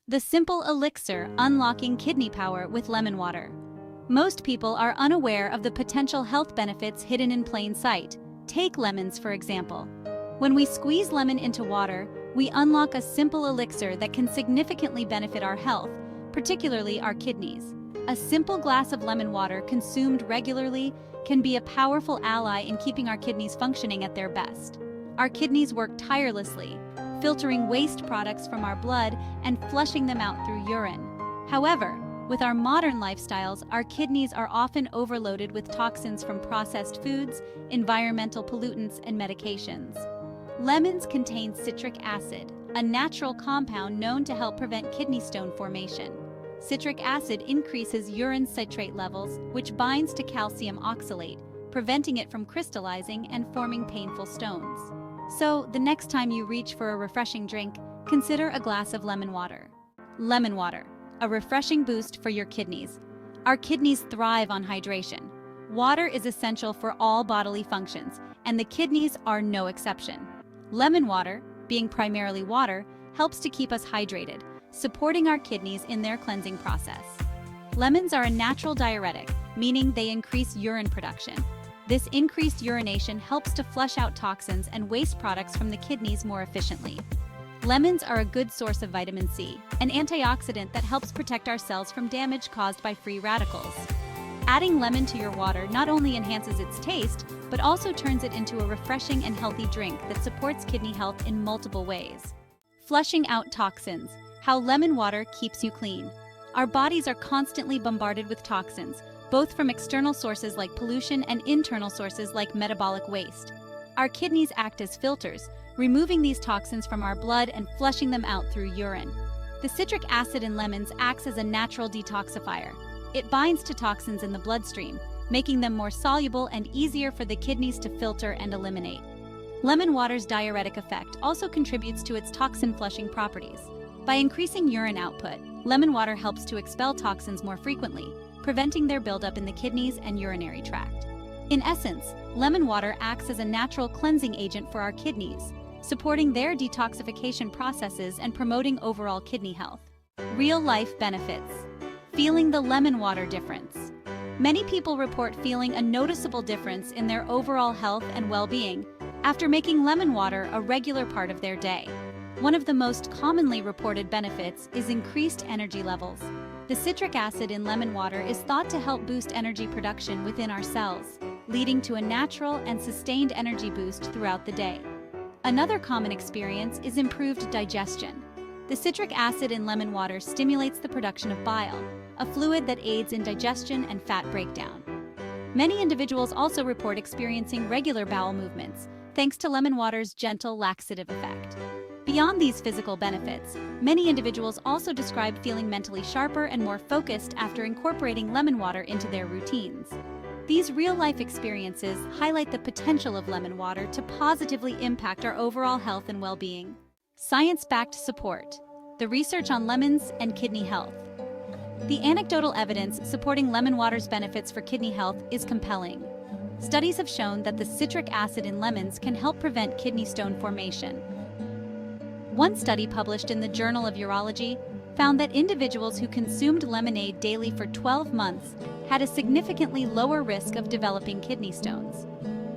The simple elixir unlocking kidney power with lemon water. Most people are unaware of the potential health benefits hidden in plain sight. Take lemons, for example. When we squeeze lemon into water, we unlock a simple elixir that can significantly benefit our health, particularly our kidneys. A simple glass of lemon water consumed regularly can be a powerful ally in keeping our kidneys functioning at their best. Our kidneys work tirelessly, filtering waste products from our blood and flushing them out through urine. However, with our modern lifestyles, our kidneys are often overloaded with toxins from processed foods, environmental pollutants, and medications. Lemons contain citric acid, a natural compound known to help prevent kidney stone formation. Citric acid increases urine citrate levels, which binds to calcium oxalate, preventing it from crystallizing and forming painful stones. So, the next time you reach for a refreshing drink, consider a glass of lemon water. Lemon water, a refreshing boost for your kidneys. Our kidneys thrive on hydration. Water is essential for all bodily functions, and the kidneys are no exception. Lemon water, being primarily water, helps to keep us hydrated, supporting our kidneys in their cleansing process. Lemons are a natural diuretic, meaning they increase urine production. This increased urination helps to flush out toxins and waste products from the kidneys more efficiently. Lemons are a good source of vitamin C, an antioxidant that helps protect our cells from damage caused by free radicals. Adding lemon to your water not only enhances its taste, but also turns it into a refreshing and healthy drink that supports kidney health in multiple ways. Flushing out toxins, how lemon water keeps you clean. Our bodies are constantly bombarded with toxins, both from external sources like pollution and internal sources like metabolic waste. Our kidneys act as filters, removing these toxins from our blood and flushing them out through urine. The citric acid in lemons acts as a natural detoxifier. It binds to toxins in the bloodstream, making them more soluble and easier for the kidneys to filter and eliminate. Lemon water's diuretic effect also contributes to its toxin-flushing properties. By increasing urine output, lemon water helps to expel toxins more frequently, preventing their buildup in the kidneys and urinary tract. In essence, lemon water acts as a natural cleansing agent for our kidneys, supporting their detoxification processes and promoting overall kidney health. Real-life benefits. Feeling the lemon water difference. Many people report feeling a noticeable difference in their overall health and well-being after making lemon water a regular part of their day. One of the most commonly reported benefits is increased energy levels. The citric acid in lemon water is thought to help boost energy production within our cells, leading to a natural and sustained energy boost throughout the day. Another common experience is improved digestion. The citric acid in lemon water stimulates the production of bile, a fluid that aids in digestion and fat breakdown. Many individuals also report experiencing regular bowel movements, thanks to lemon water's gentle laxative effect. Beyond these physical benefits, many individuals also describe feeling mentally sharper and more focused after incorporating lemon water into their routines. These real-life experiences highlight the potential of lemon water to positively impact our overall health and well-being. Science-backed support. The research on lemons and kidney health. The anecdotal evidence supporting lemon water's benefits for kidney health is compelling. Studies have shown that the citric acid in lemons can help prevent kidney stone formation. One study published in the Journal of Urology found that individuals who consumed lemonade daily for 12 months had a significantly lower risk of developing kidney stones.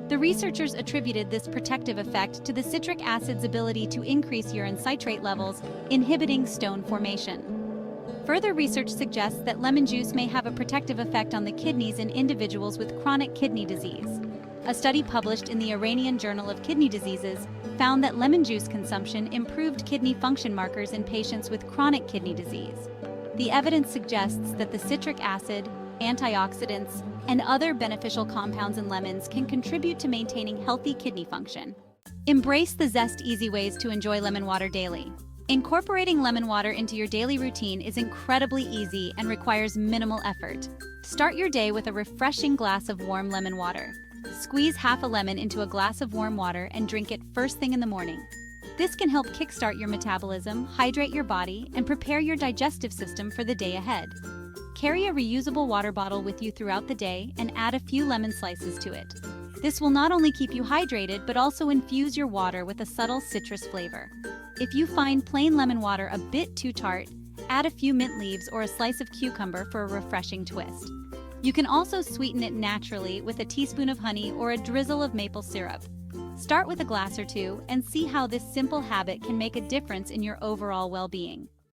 The researchers attributed this protective effect to the citric acid's ability to increase urine citrate levels, inhibiting stone formation. Further research suggests that lemon juice may have a protective effect on the kidneys in individuals with chronic kidney disease. A study published in the Iranian Journal of Kidney Diseases found that lemon juice consumption improved kidney function markers in patients with chronic kidney disease. The evidence suggests that the citric acid, antioxidants, and other beneficial compounds in lemons can contribute to maintaining healthy kidney function. Embrace the zest easy ways to enjoy lemon water daily. Incorporating lemon water into your daily routine is incredibly easy and requires minimal effort. Start your day with a refreshing glass of warm lemon water. Squeeze half a lemon into a glass of warm water and drink it first thing in the morning. This can help kickstart your metabolism, hydrate your body, and prepare your digestive system for the day ahead. Carry a reusable water bottle with you throughout the day and add a few lemon slices to it. This will not only keep you hydrated, but also infuse your water with a subtle citrus flavor. If you find plain lemon water a bit too tart, Add a few mint leaves or a slice of cucumber for a refreshing twist. You can also sweeten it naturally with a teaspoon of honey or a drizzle of maple syrup. Start with a glass or two and see how this simple habit can make a difference in your overall well-being.